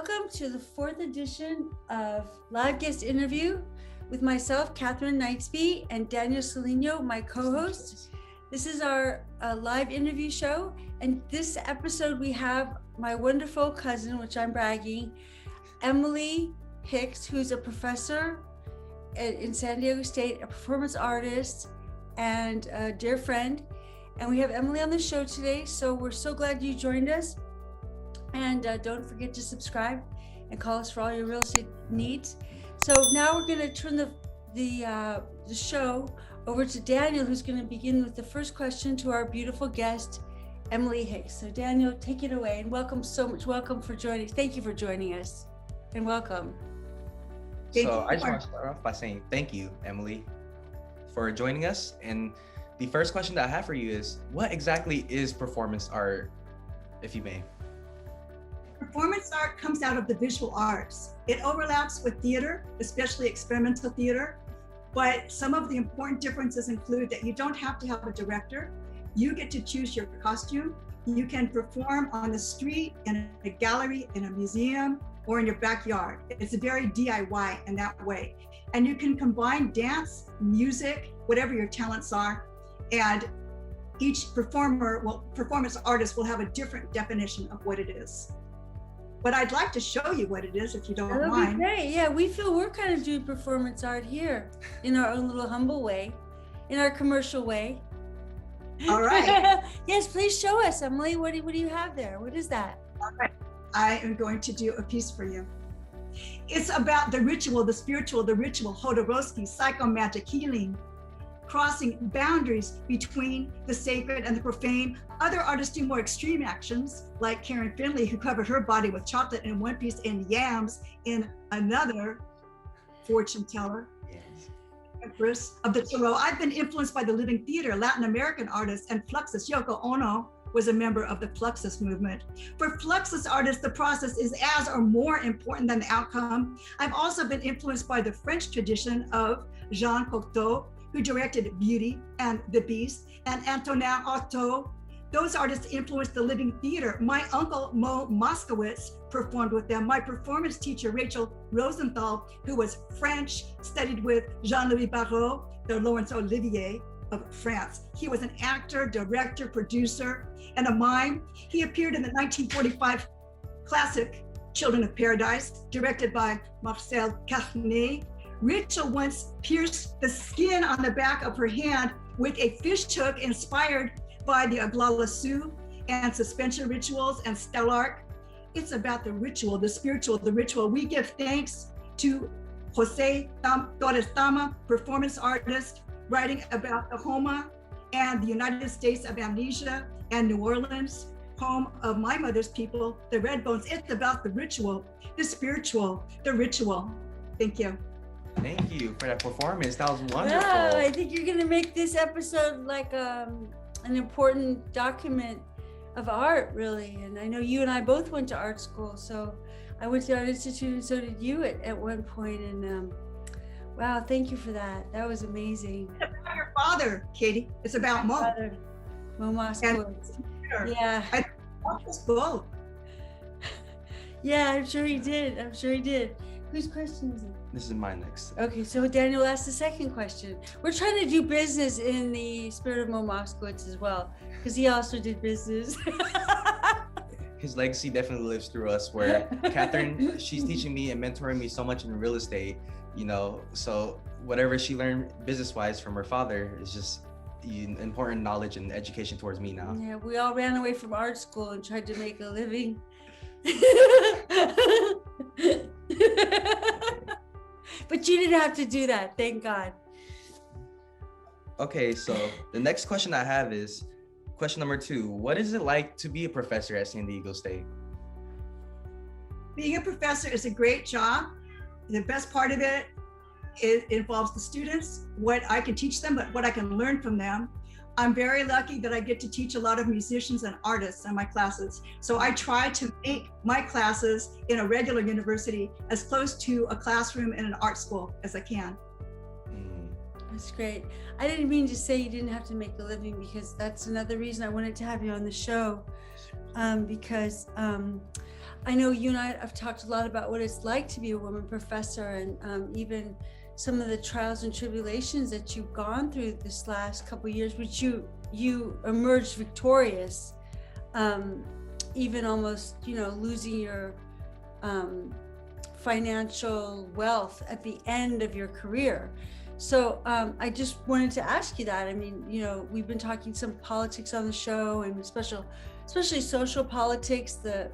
welcome to the fourth edition of Live Guest Interview with myself, Catherine Knightsby, and Daniel Salino, my co-host. This is our live interview show, and this episode we have my wonderful cousin, which I'm bragging, Emily Hicks, who's a professor in San Diego State, a performance artist, and a dear friend. And we have Emily on the show today, so we're so glad you joined us. And don't forget to subscribe and call us for all your real estate needs. So now we're going to turn the show over to Daniel, who's going to begin with the first question to our beautiful guest, Emily Hicks. So Daniel, take it away, and welcome so much. Welcome for joining. Thank you for joining us, and welcome. So I just want to start off by saying thank you, Emily, for joining us. And the first question that I have for you is, what exactly is performance art, if you may? Performance art comes out of the visual arts. It overlaps with theater, especially experimental theater, but some of the important differences include that you don't have to have a director. You get to choose your costume. You can perform on the street, in a gallery, in a museum, or in your backyard. It's very DIY in that way. And you can combine dance, music, whatever your talents are, and each performance artist will have a different definition of what it is. But I'd like to show you what it is, if you don't mind. That would be great. Yeah, we feel we're kind of doing performance art here in our own little humble way, in our commercial way. All right. Yes, please show us, Emily. What do you have there? What is that? All right. I am going to do a piece for you. It's about the ritual, the spiritual, the ritual, Jodorowsky, psychomagic healing, crossing boundaries between the sacred and the profane. Other artists do more extreme actions, like Karen Finley, who covered her body with chocolate in one piece and yams in another, fortune teller, Empress of the Tarot. I've been influenced by the living theater, Latin American artists, and Fluxus. Yoko Ono was a member of the Fluxus movement. For Fluxus artists, the process is as or more important than the outcome. I've also been influenced by the French tradition of Jean Cocteau, who directed Beauty and the Beast, and Antonin Artaud. Those artists influenced the living theater. My uncle, Mo Moskowitz, performed with them. My performance teacher, Rachel Rosenthal, who was French, studied with Jean-Louis Barrault, the Laurence Olivier of France. He was an actor, director, producer, and a mime. He appeared in the 1945 classic Children of Paradise, directed by Marcel Carné. Rachel once pierced the skin on the back of her hand with a fish hook inspired by the Aglala Sioux and suspension rituals and Stellark. It's about the ritual, the spiritual, the ritual. We give thanks to Jose Torres Tama, performance artist, writing about the Homa and the United States of Amnesia and New Orleans, home of my mother's people, the Red Bones. It's about the ritual, the spiritual, the ritual. Thank you. Thank you for that performance. That was wonderful. Wow, I think you're going to make this episode like an important document of art, really. And I know you and I both went to art school. So I went to Art Institute, and so did you at one point. And wow, thank you for that. That was amazing. It's about your father, Katie. It's about Mo. Mo Moskowitz. Yeah. I love this book. Yeah, I'm sure he did. Whose question is it? This is mine next. Okay, so Daniel asked the second question. We're trying to do business in the spirit of Mo Moskowitz as well, because he also did business. His legacy definitely lives through us, where Catherine, she's teaching me and mentoring me so much in real estate, so whatever she learned business-wise from her father is just important knowledge and education towards me now. Yeah, we all ran away from art school and tried to make a living. But you didn't have to do that, thank God. Okay, so the next question I have is question number 2. What is it like to be a professor at San Diego State? Being a professor is a great job. The best part of it involves the students, what I can teach them, but what I can learn from them. I'm very lucky that I get to teach a lot of musicians and artists in my classes. So I try to make my classes in a regular university as close to a classroom in an art school as I can. That's great. I didn't mean to say you didn't have to make a living, because that's another reason I wanted to have you on the show. because I know you and I have talked a lot about what it's like to be a woman professor, and even some of the trials and tribulations that you've gone through this last couple of years, which you emerged victorious, even almost, losing your financial wealth at the end of your career. So I just wanted to ask you that. I mean, we've been talking some politics on the show, and especially social politics, the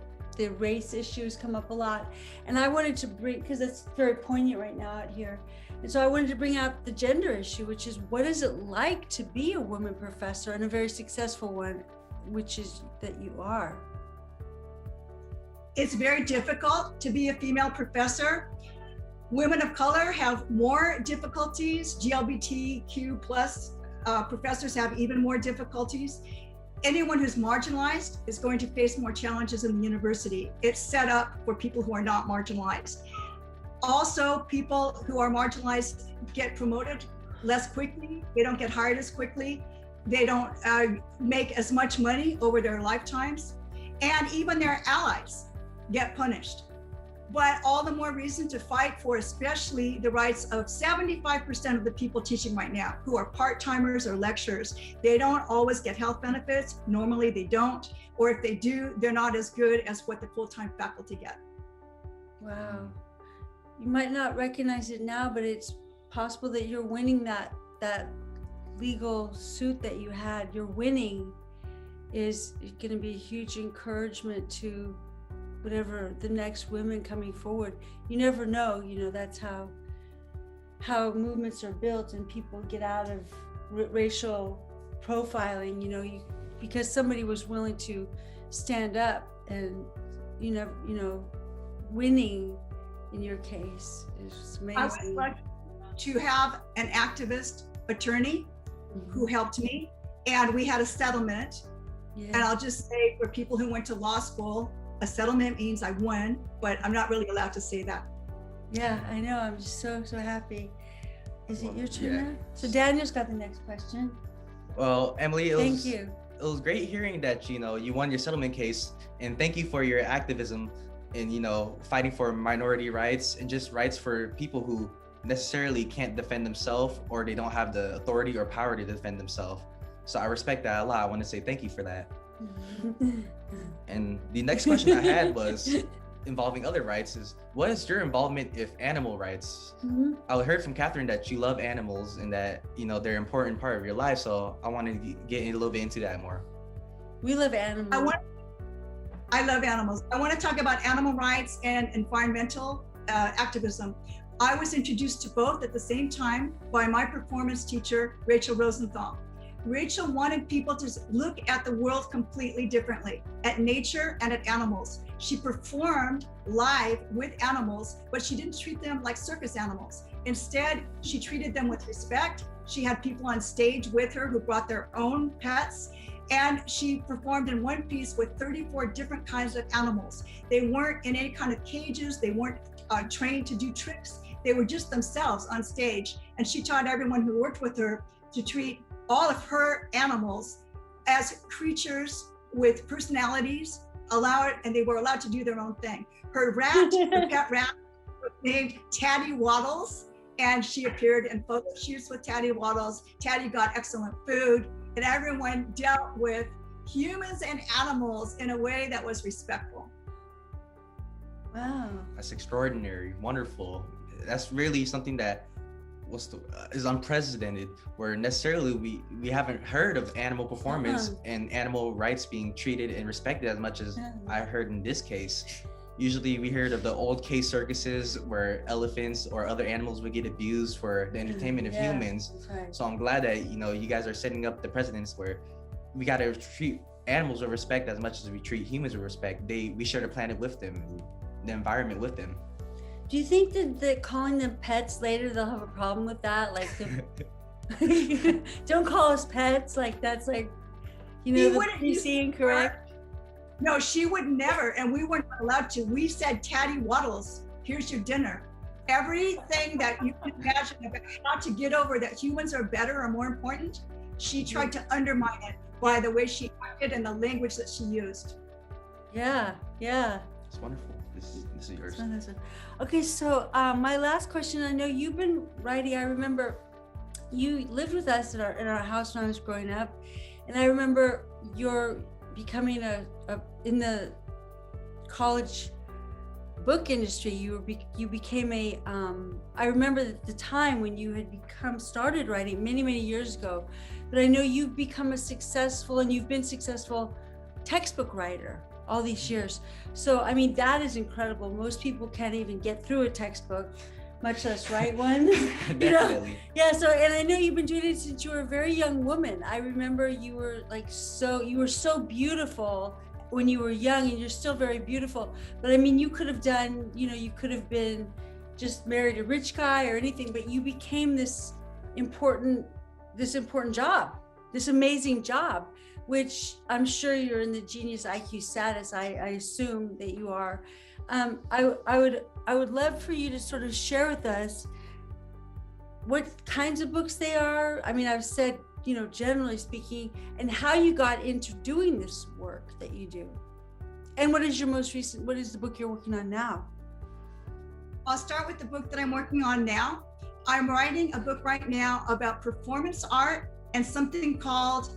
race issues come up a lot. And I wanted to bring, because it's very poignant right now out here. And so I wanted to bring out the gender issue, which is, what is it like to be a woman professor, and a very successful one, which is that you are? It's very difficult to be a female professor. Women of color have more difficulties. GLBTQ plus professors have even more difficulties. Anyone who's marginalized is going to face more challenges in the university. It's set up for people who are not marginalized. Also, people who are marginalized get promoted less quickly. They don't get hired as quickly. They don't make as much money over their lifetimes. And even their allies get punished. But all the more reason to fight for, especially the rights of 75% of the people teaching right now, who are part-timers or lecturers. They don't always get health benefits. Normally they don't, or if they do, they're not as good as what the full-time faculty get. Wow. You might not recognize it now, but it's possible that you're winning that legal suit that you had. Your winning is going to be a huge encouragement to whatever the next women coming forward. You never know, that's how movements are built, and people get out of racial profiling, because somebody was willing to stand up, and winning in your case is amazing. I was lucky to have an activist attorney who helped me, and we had a settlement. Yeah. And I'll just say, for people who went to law school, a settlement means I won, but I'm not really allowed to say that. Yeah, I know. I'm just so it it your turn now? So Daniel's got the next question. Well, Emily, thank you. It was great hearing that, you won your settlement case, and thank you for your activism in, fighting for minority rights and just rights for people who necessarily can't defend themselves, or they don't have the authority or power to defend themselves. So I respect that a lot. I want to say thank you for that. And the next question I had was involving other rights is, what is your involvement with animal rights? I heard from Catherine that you love animals and that, they're an important part of your life. So I wanted to get a little bit into that more. We love animals. I love animals. I want to talk about animal rights and environmental activism. I was introduced to both at the same time by my performance teacher, Rachel Rosenthal. Rachel wanted people to look at the world completely differently, at nature and at animals. She performed live with animals, but she didn't treat them like circus animals. Instead, she treated them with respect. She had people on stage with her who brought their own pets, and she performed in one piece with 34 different kinds of animals. They weren't in any kind of cages. They weren't trained to do tricks. They were just themselves on stage. And she taught everyone who worked with her to treat all of her animals as creatures with personalities, and they were allowed to do their own thing. Her rat, her pet rat, was named Taddy Waddles, and she appeared in photo shoots with Taddy Waddles. Taddy got excellent food, and everyone dealt with humans and animals in a way that was respectful. Wow. That's extraordinary, wonderful. That's really something that is unprecedented, where necessarily we haven't heard of animal performance and animal rights being treated and respected as much as I heard in this case. Usually we heard of the old case circuses where elephants or other animals would get abused for the entertainment of humans. Right. So I'm glad that you guys are setting up the precedents where we got to treat animals with respect as much as we treat humans with respect. We share the planet with them, the environment with them. Do you think that calling them pets later, they'll have a problem with that? Like, don't call us pets. Like, that's like, the PC incorrect. No, she would never, and we weren't allowed to. We said, Taddy Waddles, here's your dinner. Everything that you can imagine about how to get over that humans are better or more important, she tried to undermine it by the way she acted and the language that she used. Yeah, yeah. It's wonderful. This is yours. Oh, this one. Okay, so my last question. I know you've been writing. I remember you lived with us in our house when I was growing up, and I remember you're becoming a in the college book industry. You became a. I remember the time when you had started writing many years ago, but I know you've become you've been successful textbook writer all these years. So I mean, that is incredible. Most people can't even get through a textbook, much less write one. Definitely. Yeah, so, and I know you've been doing it since you were a very young woman. I remember you were so beautiful when you were young, and you're still very beautiful. But I mean, you could have done, you could have been just married a rich guy or anything, but you became this important job, this amazing job, which I'm sure you're in the genius IQ status. I assume that you are. I would love for you to sort of share with us what kinds of books they are. I mean, I've said, generally speaking, and how you got into doing this work that you do. And what is the book you're working on now? I'll start with the book that I'm working on now. I'm writing a book right now about performance art and something called,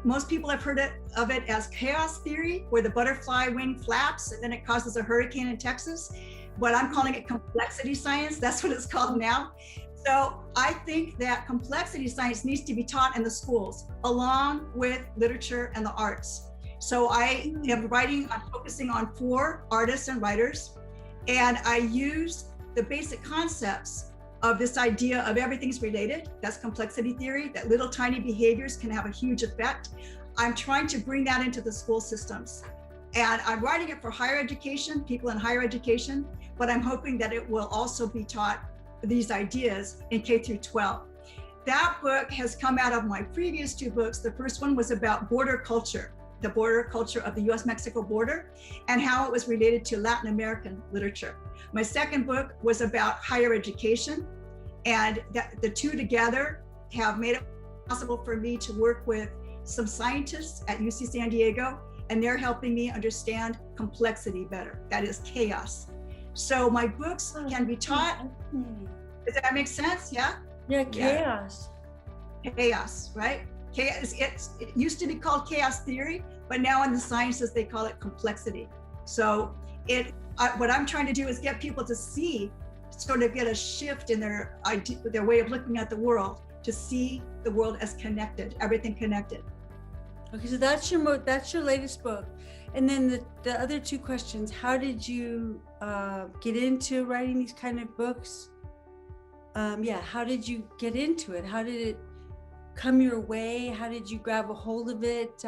most people have heard of it as chaos theory, where the butterfly wing flaps and then it causes a hurricane in Texas. But I'm calling it complexity science. That's what it's called now. So I think that complexity science needs to be taught in the schools along with literature and the arts. So I am focusing on 4 artists and writers, and I use the basic concepts of this idea of everything's related. That's complexity theory, that little tiny behaviors can have a huge effect. I'm trying to bring that into the school systems. And I'm writing it for higher education, people in higher education, but I'm hoping that it will also be taught these ideas in K through 12. That book has come out of my previous 2 books. The first one was about border culture, the border culture of the US-Mexico border, and how it was related to Latin American literature. My second book was about higher education, and the 2 together have made it possible for me to work with some scientists at UC San Diego, and they're helping me understand complexity better. That is chaos. So my books can be taught. Does that make sense? Yeah? Yeah, chaos. Chaos, right? Chaos. It used to be called chaos theory, but now in the sciences they call it complexity. So what I'm trying to do is get people to see, sort of get a shift in their way of looking at the world, to see the world as connected, everything connected. Okay, so that's your latest book. And then the other 2 questions: how did you get into writing these kind of books? How did you get into it? How did it come your way? How did you grab a hold of it?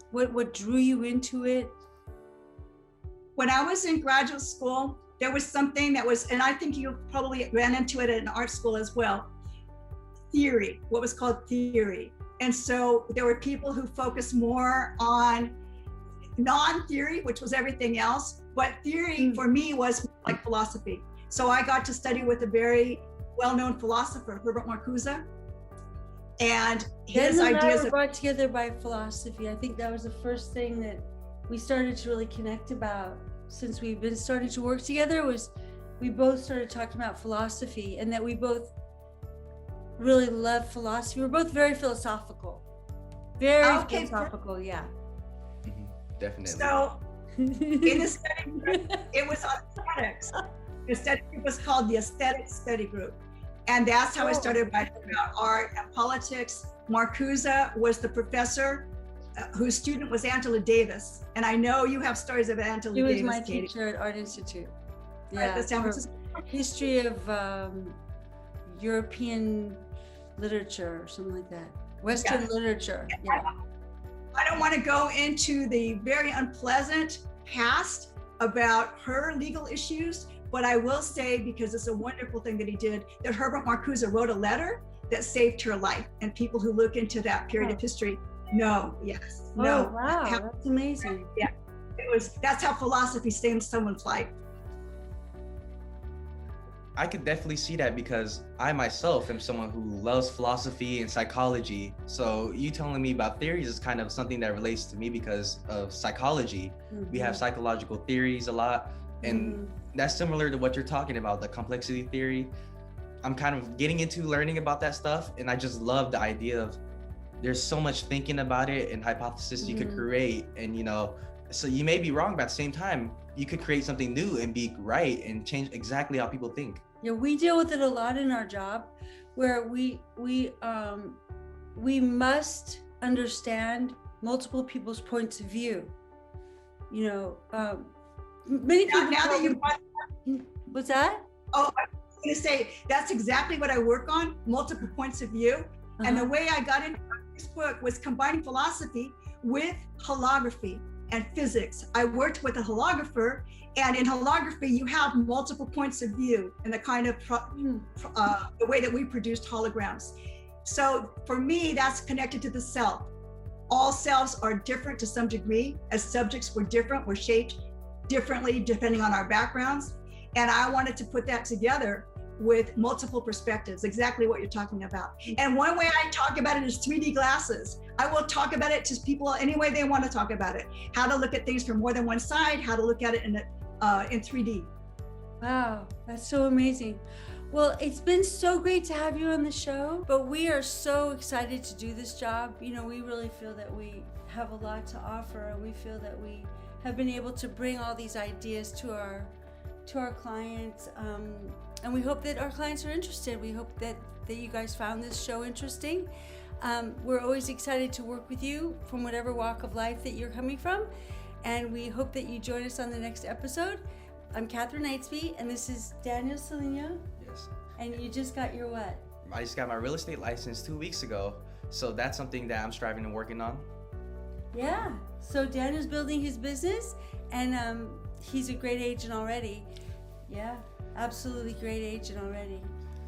What drew you into it? When I was in graduate school, there was something that was, and I think you probably ran into it at an art school as well, theory, what was called theory. And so there were people who focused more on non-theory, which was everything else, but theory for me was like philosophy. So I got to study with a very well-known philosopher, Herbert Marcuse, and his ideas were brought together by philosophy. I think that was the first thing that we started to really connect about since we've been starting to work together. Was we both started talking about philosophy, and that we both really love philosophy. We're both very philosophical. Philosophical, yeah. Mm-hmm. Definitely. So in the study group, it was on aesthetics. The study group was called the Aesthetics Study Group. And that's how I started writing about art and politics. Marcuse was the professor whose student was Angela Davis. And I know you have stories of Angela Davis. She was my teacher at Art Institute. Yeah, at the San Francisco. History of European literature or something like that. Western literature. Yeah. I don't want to go into the very unpleasant past about her legal issues, but I will say, because it's a wonderful thing that he did, that Herbert Marcuse wrote a letter that saved her life. And people who look into that period of history know, yes, no. Oh, wow, that's amazing. Yeah, that's how philosophy saved someone's life. I could definitely see that because I myself am someone who loves philosophy and psychology. So you telling me about theories is kind of something that relates to me because of psychology. We have psychological theories a lot, and that's similar to what you're talking about, the complexity theory. I'm kind of getting into learning about that stuff, and I just love the idea of there's so much thinking about it and hypothesis you could create, and so you may be wrong, but at the same time you could create something new and be right and change exactly how people think. Yeah, we deal with it a lot in our job, where we must understand multiple people's points of view. Many people. Now that you brought, what's that? oh, I was going to say that's exactly what I work on, multiple points of view. And the way I got into this book was combining philosophy with holography and physics. I worked with a holographer, and in holography, you have multiple points of view and the kind of the way that we produced holograms. So for me, that's connected to the self. All selves are different to some degree, as subjects were different, were shaped differently depending on our backgrounds. And I wanted to put that together with multiple perspectives, exactly what you're talking about. And one way I talk about it is 3D glasses. I will talk about it to people any way they want to talk about it. How to look at things from more than one side, how to look at it in 3D. Wow, that's so amazing. Well, it's been so great to have you on the show, but we are so excited to do this job. We really feel that we have a lot to offer, and we feel that we have been able to bring all these ideas to our clients, and we hope that our clients are interested. We hope that you guys found this show interesting. We're always excited to work with you from whatever walk of life that you're coming from, and we hope that you join us on the next episode. I'm Catherine Knightsby, and this is Daniel Salino. Yes. And you just got your what? I just got my real estate license 2 weeks ago, so that's something that I'm striving and working on. Yeah, so Daniel's building his business, and he's a great agent already. Yeah, absolutely great agent already.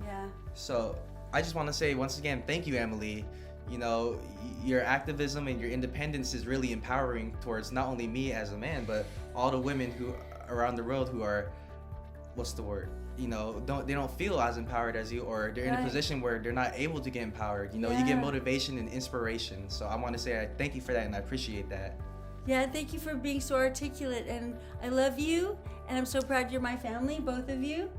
Yeah. So I just want to say once again, thank you, Emily. Your activism and your independence is really empowering towards not only me as a man, but all the women who around the world who are, they don't feel as empowered as you, or they're in a position where they're not able to get empowered. You get motivation and inspiration. So I want to say I thank you for that, and I appreciate that. Yeah, thank you for being so articulate, and I love you, and I'm so proud you're my family, both of you.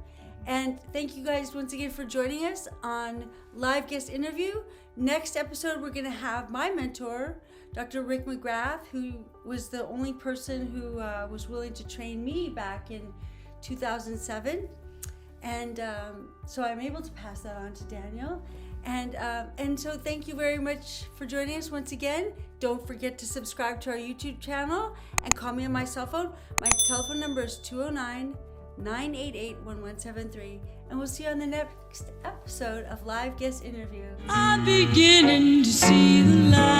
And thank you guys once again for joining us on Live Guest Interview. Next episode, we're going to have my mentor, Dr. Rick McGrath, who was the only person who was willing to train me back in 2007. And so I'm able to pass that on to Daniel. And so thank you very much for joining us once again. Don't forget to subscribe to our YouTube channel and call me on my cell phone. My telephone number is 209-988-1173. And we'll see you on the next episode of Live Guest Interview. I'm beginning to see the light.